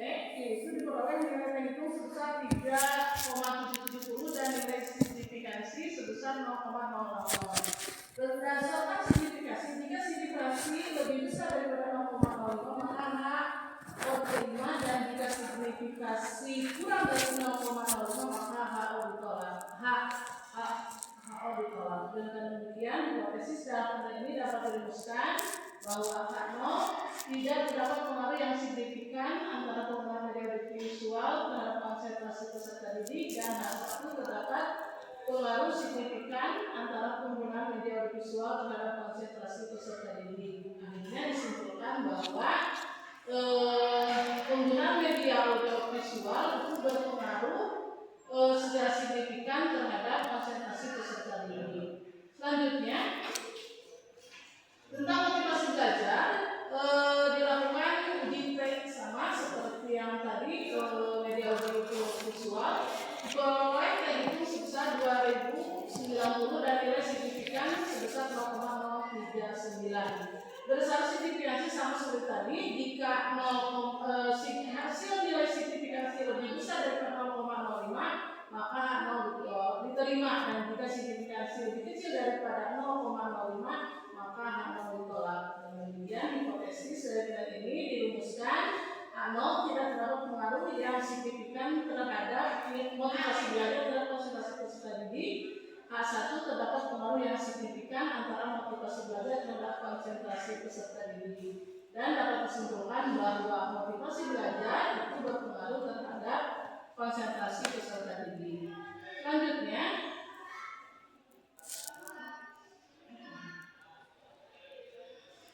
itu diperoleh nilai penghitung sebesar 3,770 dan nilai signifikansi sebesar 0,000. Berdasarkan signifikasi, jika signifikansi lebih besar daripada 0,05 maka HO diterima, dan jika signifikasi kurang dari 0,05 maka HO ditolak. HO ditolak. Dengan demikian, hipotesis dalam hal ini dapat dirumuskan bahwa H0 tidak terdapat pengaruh yang signifikan antara penggunaan media audiovisual terhadap konsentrasi peserta didik, dan H1 terdapat pengaruh signifikan antara penggunaan media audiovisual terhadap konsentrasi peserta didik. Akhirnya disimpulkan bahwa penggunaan media audiovisual itu berpengaruh secara signifikan terhadap konsentrasi peserta didik. Selanjutnya, tentang motivasi belajar, dilakukan uji teks sama seperti yang tadi, media audiovisual diperoleh penghitung sebesar 2090 dan nilai signifikan sebesar 0,039. Berdasarkan signifikansi sama seperti tadi, jika hasil nilai signifikansi lebih besar daripada 0,05 maka 0 diterima, dan jika signifikansi lebih kecil daripada 0,05 maka H0 ditolak. Kemudian hipotesis dari ini dirumuskan H0 tidak terdapat pengaruh yang signifikan terhadap motivasi belajar terhadap konsentrasi peserta didik. H1 terdapat pengaruh yang signifikan antara motivasi belajar terhadap konsentrasi peserta didik, dan dapat disimpulkan bahwa motivasi belajar itu berpengaruh terhadap konsentrasi peserta didik. Selanjutnya,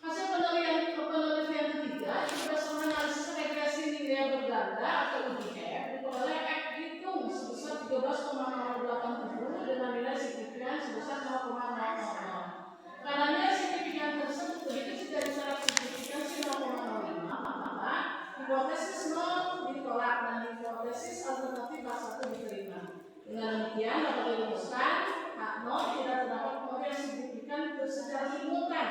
hasil penelitian ketiga berdasarkan analisis regresi nilai berganda atau UGF diperoleh hitung sebesar 13,087 dengan nilai signifikan sebesar 0,000. Karena nilai signifikan tersebut lebih kecil dari syarat signifikansi 0,05 maka hipotesis 0 ditolak dan hipotesis alternatif H1 diterima. Dengan demikian dapat dirumuskan H0 tidak terdapat pengaruh yang signifikan secara simultan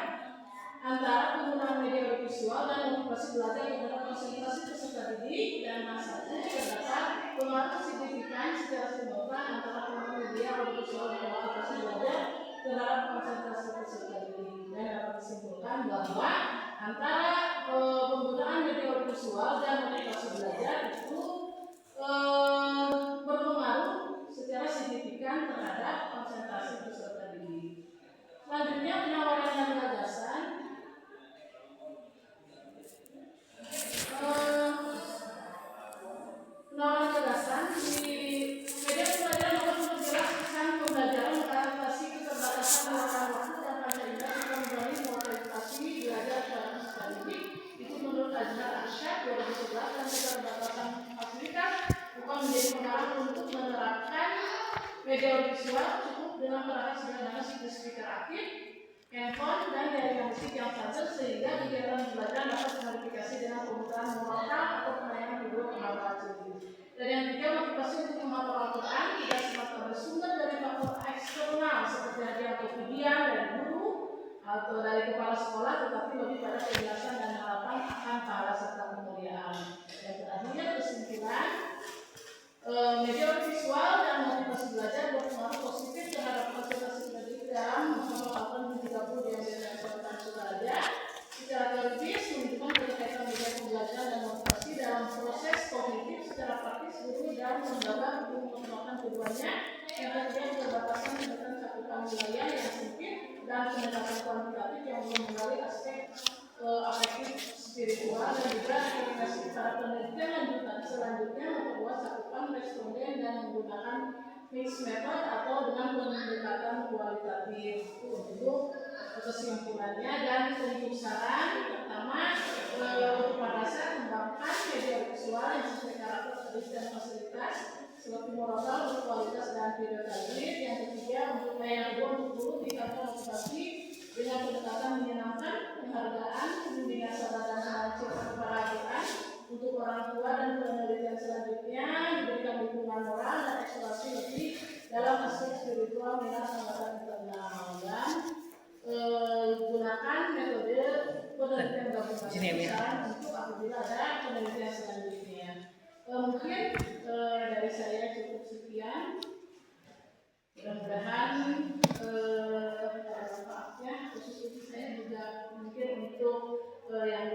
antara penggunaan media audiovisual dan motivasi belajar terhadap konsentrasi peserta didik, dan H1 terdapat pengaruh signifikan secara simultan antara penggunaan media audiovisual dan motivasi belajar terhadap konsentrasi peserta didik, dan dapat disimpulkan bahwa antara penggunaan media audiovisual dan motivasi belajar itu berpengaruh secara signifikan terhadap konsentrasi peserta didik. Selanjutnya, penawaran dan gagasan. Penawaran gagasan di media pembelajaran dapat memperjelas kesan pembelajaran mengatasi keterbatasan menggunakan waktu dan pada indah serta menjalani motivasi belajar dalam peserta didik. Itu menurut Azhar Arsyad 2011, dan keterbatasan fasilitas bukan menjadi pengaruh untuk menerapkan media audiovisual. Cukup dengan peralatan sederhana seperti speaker aktif, handphone, dan jaringan musik yang stabil, sehingga kegiatan pembelajaran dapat dimodifikasi dengan pembukaan memotong atau penayangan video kemampuan. Dan yang ketiga, motivasi untuk memantau Al-Quran tidak semata bersumber dari faktor eksternal seperti hadiah atau hadiah dari guru atau dari kepala sekolah, tetapi lebih pada penjelasan dan harapan akan pahala serta kemuliaan. Dan terakhir, kesimpulan, media audiovisual dan motivasi belajar berpengaruh positif terhadap konsentrasi pendidik dalam menghafalkan 30 di Ambil Kesempatan Suraja. Secara teoritis menunjukkan keterkaitan media pembelajaran dan motivasi dalam proses kognitif. Secara praktis, guru dan lembaga untuk mengembangkan keduanya. Yang ketiga, keterbatasan pendekatan cakupan wilayah yang sempit dan pendekatan kuantitatif yang belum menggali aspek afektif spiritual, dan juga komunikasi para penelitian lanjutan selanjutnya memperluas cakupan responden dan menggunakan mixed method atau dengan pendekatan kualitatif. Untuk kesimpulannya dan untuk saran, pertama, pada dasar kembangkan media visual yang sesuai karakter dan fasilitas seperti moral, kualitas, dan video tajwid. Yang ketiga, untuk guru tingkatkan motivasi dengan pendekatan menyenangkan, penghargaan, bimbingan sabar dan kebahagiaan. Untuk orang tua dan penelitian selanjutnya diberikan dukungan moral dan eksplorasi lebih dalam aspek spiritual minat angkatan internal, dan gunakan metode penelitian gabungan untuk apabila ada penelitian selanjutnya. sekian. Mudah-mudahan maaf ya, khusus saya juga mungkin untuk yang